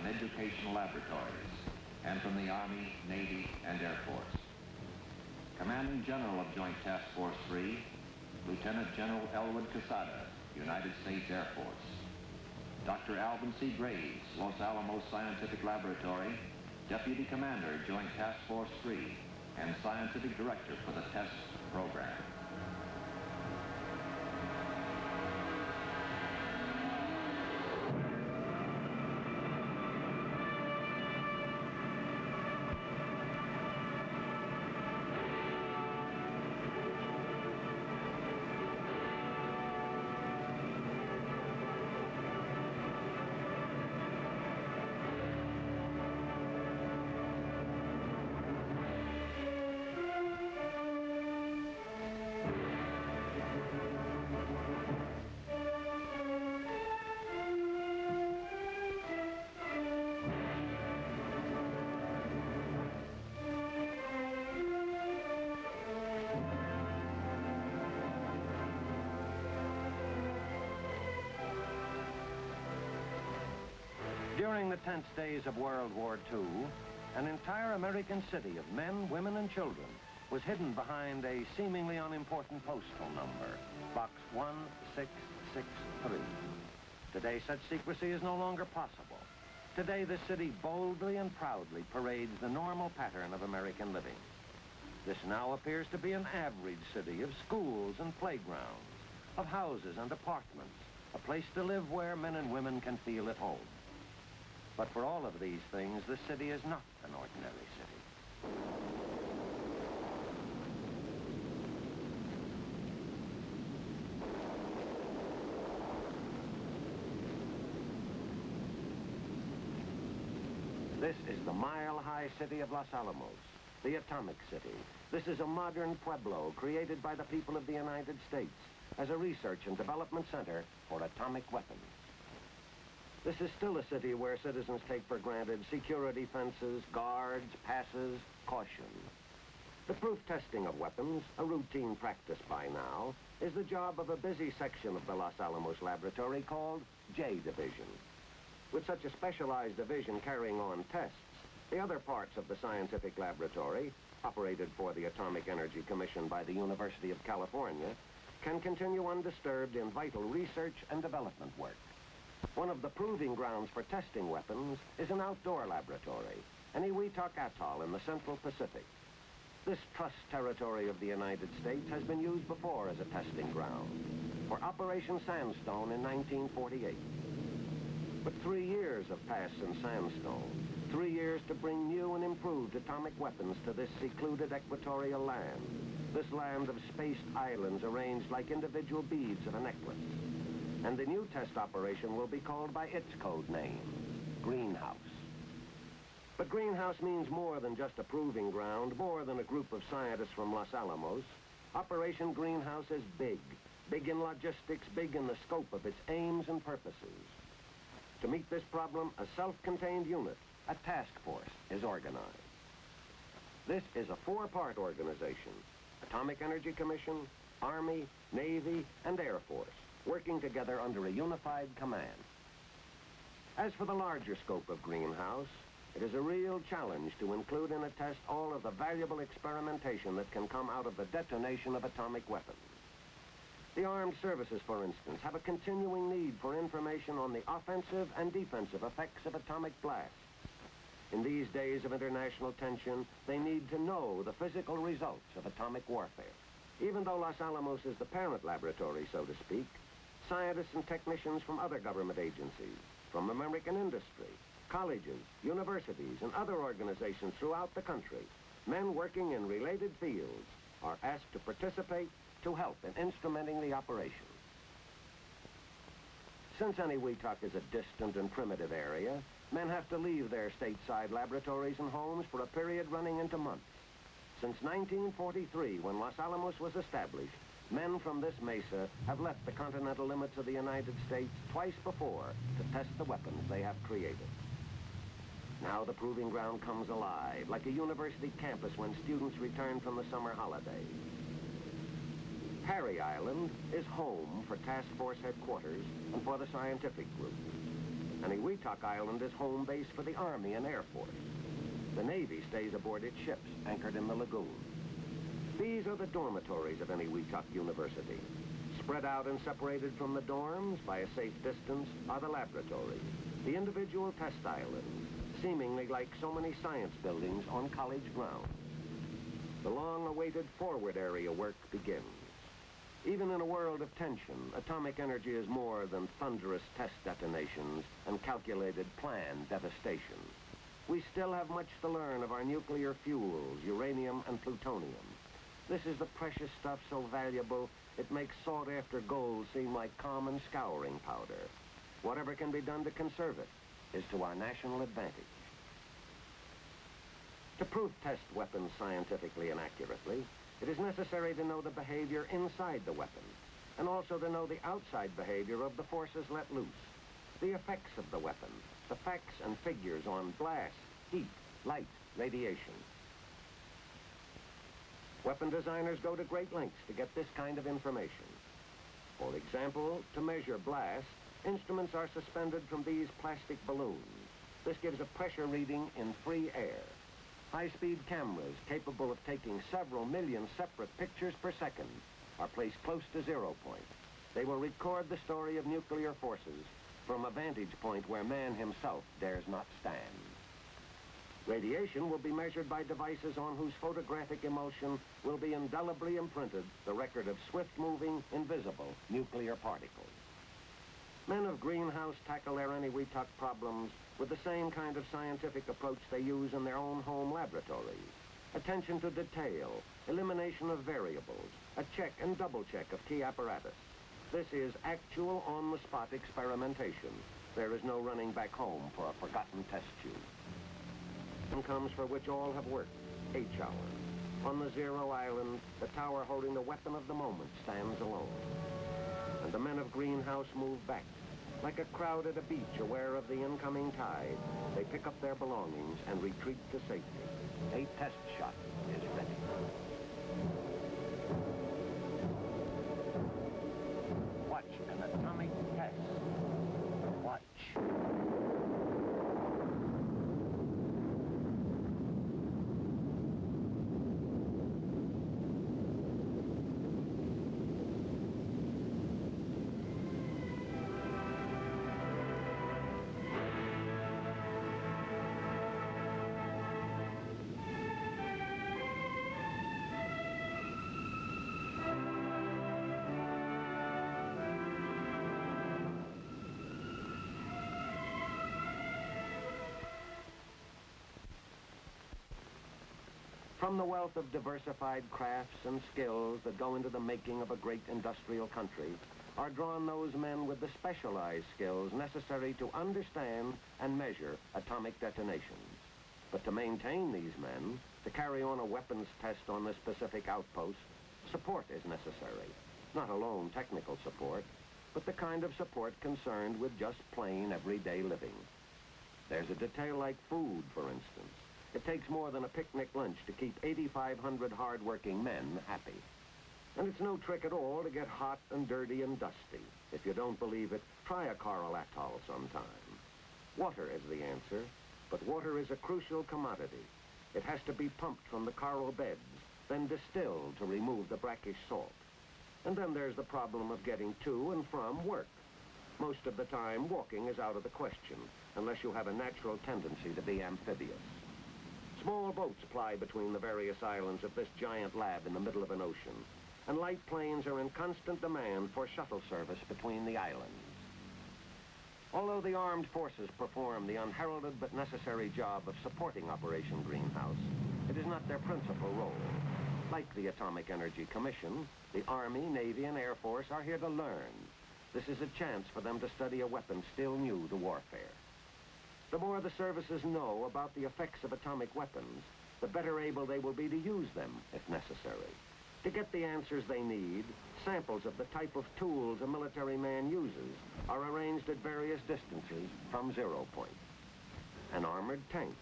and educational laboratories, and from the Army, Navy, and Air Force. Commanding General of Joint Task Force 3, Lieutenant General Elwood Quesada, United States Air Force. Dr. Alvin C. Graves, Los Alamos Scientific Laboratory, Deputy Commander, Joint Task Force 3, and Scientific Director for the TEST program. During the tense days of World War II, an entire American city of men, women, and children was hidden behind a seemingly unimportant postal number, Box 1663. Today, such secrecy is no longer possible. Today, the city boldly and proudly parades the normal pattern of American living. This now appears to be an average city of schools and playgrounds, of houses and apartments, a place to live where men and women can feel at home. But for all of these things, the city is not an ordinary city. This is the mile-high city of Los Alamos, the atomic city. This is a modern pueblo created by the people of the United States as a research and development center for atomic weapons. This is still a city where citizens take for granted security fences, guards, passes, caution. The proof testing of weapons, a routine practice by now, is the job of a busy section of the Los Alamos laboratory called J Division. With such a specialized division carrying on tests, the other parts of the scientific laboratory, operated for the Atomic Energy Commission by the University of California, can continue undisturbed in vital research and development work. One of the proving grounds for testing weapons is an outdoor laboratory, Eniwetok Atoll in the Central Pacific. This trust territory of the United States has been used before as a testing ground for Operation Sandstone in 1948. But 3 years have passed since Sandstone, 3 years to bring new and improved atomic weapons to this secluded equatorial land, this land of spaced islands arranged like individual beads of a necklace. And the new test operation will be called by its code name, Greenhouse. But Greenhouse means more than just a proving ground, more than a group of scientists from Los Alamos. Operation Greenhouse is big, big in logistics, big in the scope of its aims and purposes. To meet this problem, a self-contained unit, a task force, is organized. This is a 4-part organization: Atomic Energy Commission, Army, Navy, and Air Force, working together under a unified command. As for the larger scope of Greenhouse, it is a real challenge to include in a test all of the valuable experimentation that can come out of the detonation of atomic weapons. The armed services, for instance, have a continuing need for information on the offensive and defensive effects of atomic blasts. In these days of international tension, they need to know the physical results of atomic warfare. Even though Los Alamos is the parent laboratory, so to speak, scientists and technicians from other government agencies, from American industry, colleges, universities, and other organizations throughout the country, men working in related fields, are asked to participate to help in instrumenting the operation. Since Eniwetok is a distant and primitive area, men have to leave their stateside laboratories and homes for a period running into months. Since 1943, when Los Alamos was established, men from this mesa have left the continental limits of the United States twice before to test the weapons they have created. Now the proving ground comes alive, like a university campus when students return from the summer holidays. Harry Island is home for Task Force headquarters and for the scientific group. Eniwetok Island is home base for the Army and Air Force. The Navy stays aboard its ships anchored in the lagoon. These are the dormitories of Eniwetok University. Spread out and separated from the dorms by a safe distance are the laboratories, the individual test islands, seemingly like so many science buildings on college grounds. The long-awaited forward area work begins. Even in a world of tension, atomic energy is more than thunderous test detonations and calculated planned devastation. We still have much to learn of our nuclear fuels, uranium and plutonium. This is the precious stuff so valuable, it makes sought-after gold seem like common scouring powder. Whatever can be done to conserve it is to our national advantage. To proof test weapons scientifically and accurately, it is necessary to know the behavior inside the weapon, and also to know the outside behavior of the forces let loose, the effects of the weapon, the facts and figures on blast, heat, light, radiation. Weapon designers go to great lengths to get this kind of information. For example, to measure blast, instruments are suspended from these plastic balloons. This gives a pressure reading in free air. High-speed cameras capable of taking several million separate pictures per second are placed close to zero point. They will record the story of nuclear forces from a vantage point where man himself dares not stand. Radiation will be measured by devices on whose photographic emulsion will be indelibly imprinted the record of swift-moving, invisible nuclear particles. Men of Greenhouse tackle their Eniwetok problems with the same kind of scientific approach they use in their own home laboratories. Attention to detail, elimination of variables, a check and double check of key apparatus. This is actual on-the-spot experimentation. There is no running back home for a forgotten test tube. And comes for which all have worked, H-hour. On the Zero Island, the tower holding the weapon of the moment stands alone. And the men of Greenhouse move back. Like a crowd at a beach aware of the incoming tide, they pick up their belongings and retreat to safety. A test shot is ready. Watch an atomic test. Watch. From the wealth of diversified crafts and skills that go into the making of a great industrial country are drawn those men with the specialized skills necessary to understand and measure atomic detonations. But to maintain these men, to carry on a weapons test on this Pacific outpost, support is necessary. Not alone technical support, but the kind of support concerned with just plain everyday living. There's a detail like food, for instance. It takes more than a picnic lunch to keep 8,500 hard-working men happy. And it's no trick at all to get hot and dirty and dusty. If you don't believe it, try a coral atoll sometime. Water is the answer, but water is a crucial commodity. It has to be pumped from the coral beds, then distilled to remove the brackish salt. And then there's the problem of getting to and from work. Most of the time, walking is out of the question, unless you have a natural tendency to be amphibious. Small boats ply between the various islands of this giant lab in the middle of an ocean, and light planes are in constant demand for shuttle service between the islands. Although the armed forces perform the unheralded but necessary job of supporting Operation Greenhouse, it is not their principal role. Like the Atomic Energy Commission, the Army, Navy, and Air Force are here to learn. This is a chance for them to study a weapon still new to warfare. The more the services know about the effects of atomic weapons, the better able they will be to use them, if necessary. To get the answers they need, samples of the type of tools a military man uses are arranged at various distances from zero point. An armored tank.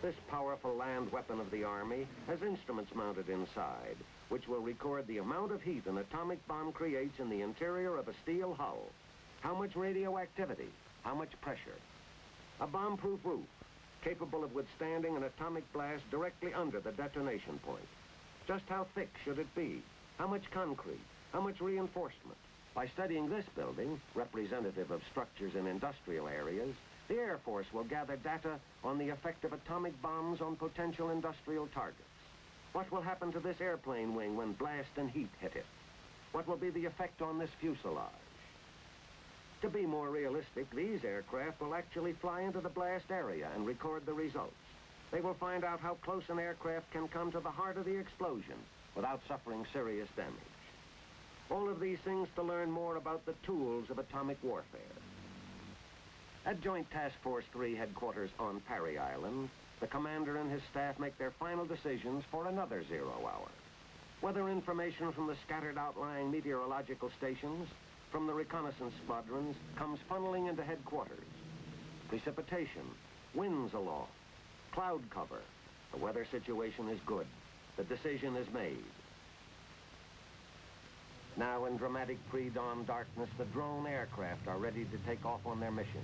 This powerful land weapon of the Army has instruments mounted inside, which will record the amount of heat an atomic bomb creates in the interior of a steel hull. How much radioactivity, how much pressure. A bomb-proof roof, capable of withstanding an atomic blast directly under the detonation point. Just how thick should it be? How much concrete? How much reinforcement? By studying this building, representative of structures in industrial areas, the Air Force will gather data on the effect of atomic bombs on potential industrial targets. What will happen to this airplane wing when blast and heat hit it? What will be the effect on this fuselage? To be more realistic, these aircraft will actually fly into the blast area and record the results. They will find out how close an aircraft can come to the heart of the explosion without suffering serious damage. All of these things to learn more about the tools of atomic warfare. At Joint Task Force 3 headquarters on Parry Island, the commander and his staff make their final decisions for another 0 hour. Weather information from the scattered outlying meteorological stations, from the reconnaissance squadrons, comes funneling into headquarters. Precipitation, winds aloft, cloud cover. The weather situation is good. The decision is made. Now in dramatic pre-dawn darkness, the drone aircraft are ready to take off on their mission.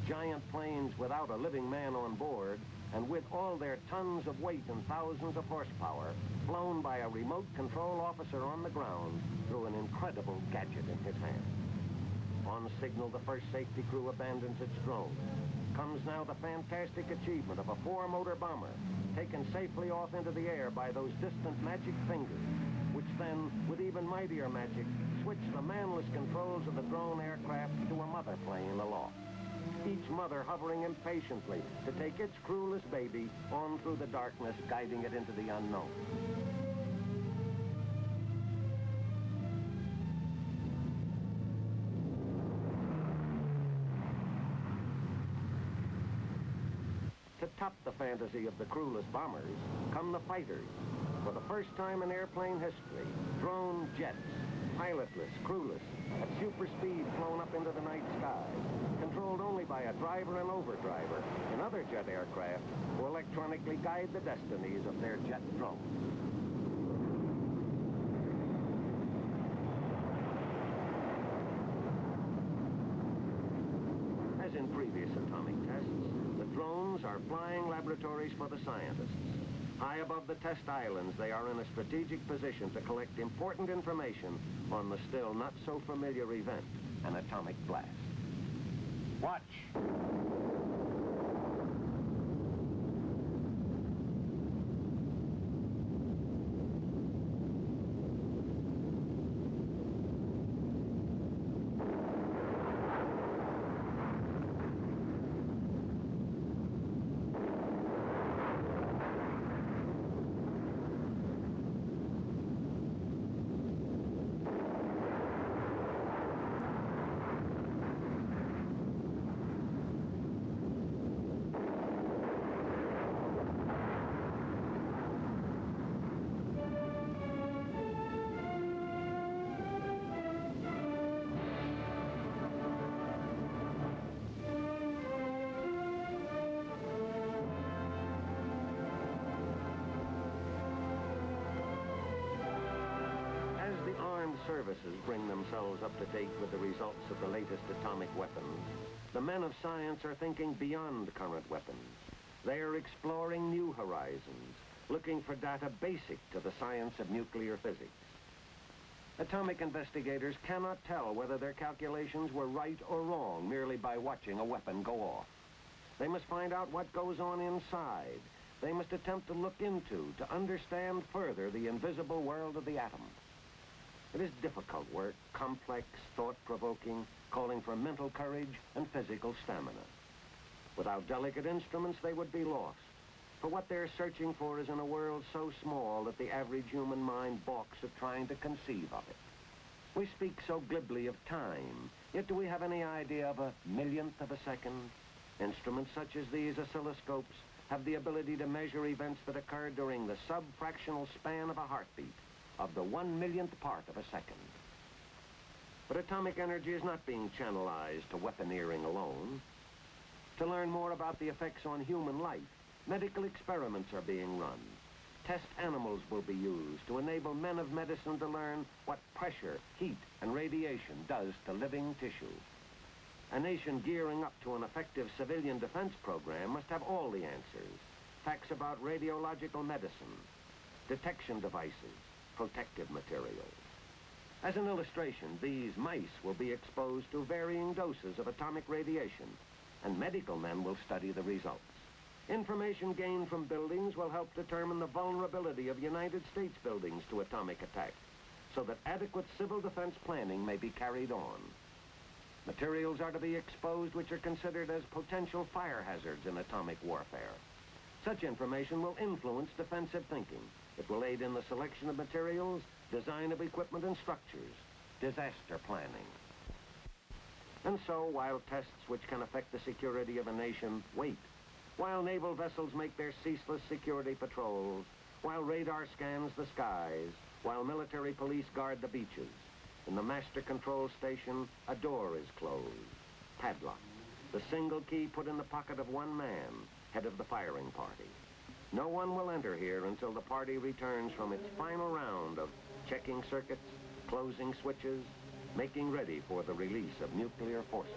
Giant planes without a living man on board, and with all their tons of weight and thousands of horsepower, flown by a remote control officer on the ground through an incredible gadget in his hand. On signal, the first safety crew abandons its drone. Comes now the fantastic achievement of a 4-motor bomber taken safely off into the air by those distant magic fingers, which then, with even mightier magic, switch the manless controls of the drone aircraft to a mother plane aloft. Each mother hovering impatiently to take its crewless baby on through the darkness, guiding it into the unknown. To top the fantasy of the crewless bombers come the fighters. For the first time in airplane history, drone jets, pilotless, crewless, at super speed flown up into the night sky, controlled only by a driver and overdriver in other jet aircraft who electronically guide the destinies of their jet drones. As in previous atomic tests, the drones are flying laboratories for the scientists. High above the test islands, they are in a strategic position to collect important information on the still not so familiar event, an atomic blast. Watch! Services bring themselves up to date with the results of the latest atomic weapons, the men of science are thinking beyond current weapons. They are exploring new horizons, looking for data basic to the science of nuclear physics. Atomic investigators cannot tell whether their calculations were right or wrong merely by watching a weapon go off. They must find out what goes on inside. They must attempt to look into, to understand further the invisible world of the atom. It is difficult work, complex, thought-provoking, calling for mental courage and physical stamina. Without delicate instruments, they would be lost. For what they're searching for is in a world so small that the average human mind balks at trying to conceive of it. We speak so glibly of time, yet do we have any idea of a millionth of a second? Instruments such as these oscilloscopes have the ability to measure events that occur during the sub-fractional span of a heartbeat, of the 1/1,000,000th part of a second. But atomic energy is not being channelized to weaponeering alone. To learn more about the effects on human life, medical experiments are being run. Test animals will be used to enable men of medicine to learn what pressure, heat, and radiation does to living tissue. A nation gearing up to an effective civilian defense program must have all the answers. Facts about radiological medicine, detection devices, protective materials. As an illustration, these mice will be exposed to varying doses of atomic radiation, and medical men will study the results. Information gained from buildings will help determine the vulnerability of United States buildings to atomic attack, so that adequate civil defense planning may be carried on. Materials are to be exposed which are considered as potential fire hazards in atomic warfare. Such information will influence defensive thinking. It will aid in the selection of materials, design of equipment and structures, disaster planning. And so, while tests which can affect the security of a nation wait, while naval vessels make their ceaseless security patrols, while radar scans the skies, while military police guard the beaches, in the master control station, a door is closed, padlocked, the single key put in the pocket of one man, head of the firing party. No one will enter here until the party returns from its final round of checking circuits, closing switches, making ready for the release of nuclear forces.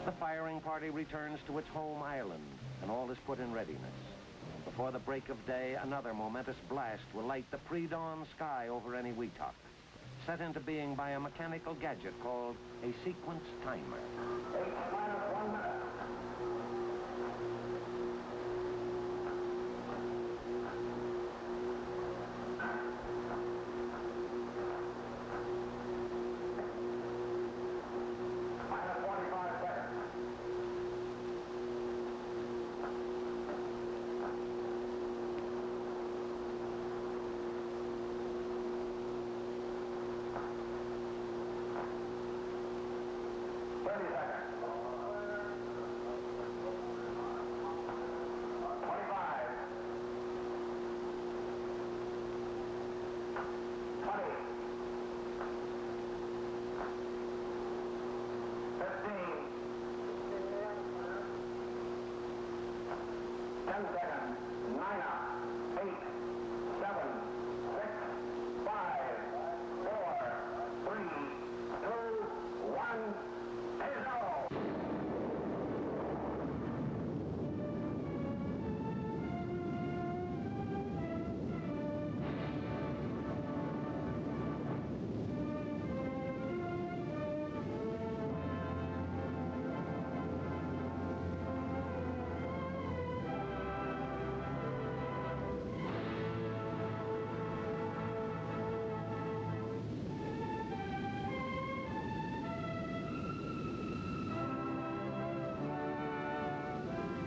The firing party returns to its home island, and all is put in readiness. Before the break of day, another momentous blast will light the pre-dawn sky over any Weetok, set into being by a mechanical gadget called a sequence timer. 1 minute.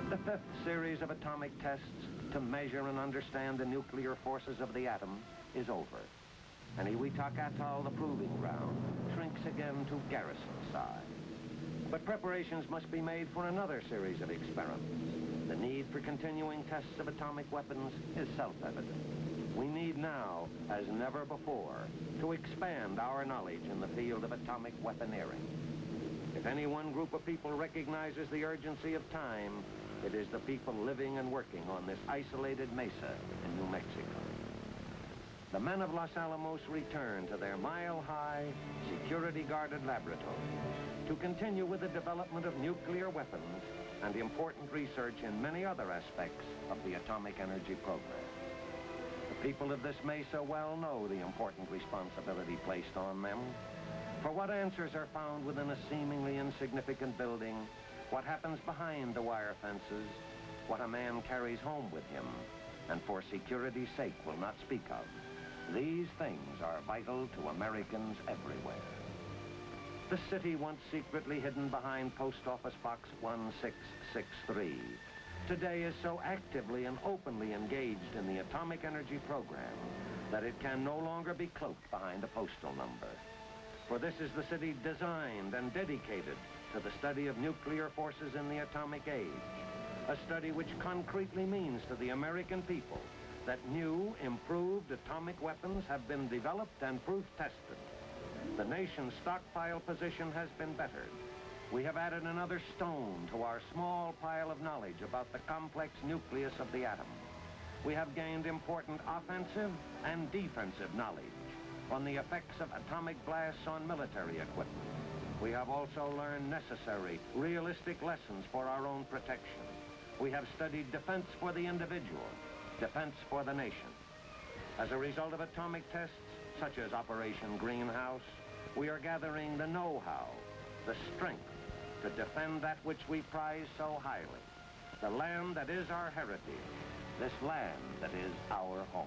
The fifth series of atomic tests to measure and understand the nuclear forces of the atom is over. And Weetok Atoll, the proving ground, shrinks again to garrison size. But preparations must be made for another series of experiments. The need for continuing tests of atomic weapons is self-evident. We need now, as never before, to expand our knowledge in the field of atomic weaponeering. If any one group of people recognizes the urgency of time, it is the people living and working on this isolated mesa in New Mexico. the men of Los Alamos return to their mile-high, security-guarded laboratory to continue with the development of nuclear weapons and important research in many other aspects of the atomic energy program. The people of this mesa well know the important responsibility placed on them. For what answers are found within a seemingly insignificant building, what happens behind the wire fences, what a man carries home with him, and for security's sake will not speak of. These things are vital to Americans everywhere. The city, once secretly hidden behind Post Office Box 1663, today is so actively and openly engaged in the atomic energy program that it can no longer be cloaked behind a postal number. For this is the city designed and dedicated to the study of nuclear forces in the atomic age, a study which concretely means to the American people that new, improved atomic weapons have been developed and proof-tested. The nation's stockpile position has been bettered. We have added another stone to our small pile of knowledge about the complex nucleus of the atom. We have gained important offensive and defensive knowledge on the effects of atomic blasts on military equipment. We have also learned necessary, realistic lessons for our own protection. We have studied defense for the individual, defense for the nation. As a result of atomic tests, such as Operation Greenhouse, we are gathering the know-how, the strength to defend that which we prize so highly, the land that is our heritage, this land that is our home.